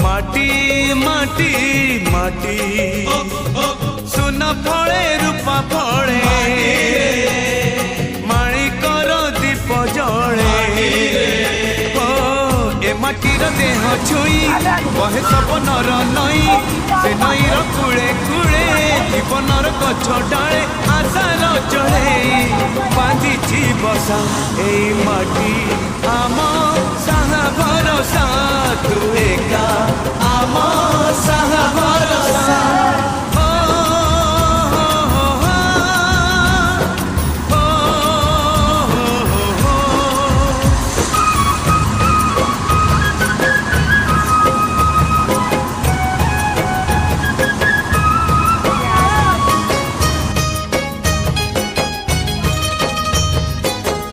माटी माटी माटी माटी सुना फले रूपा फले माणिकर दीप जले ए माटीर देह छुई बहे सपनर नई से नईर कूले कूले जीवनर गछ डाले आशार चढ़े बांधिची बसा ए माटी आम साहा भरोसा तू एका आम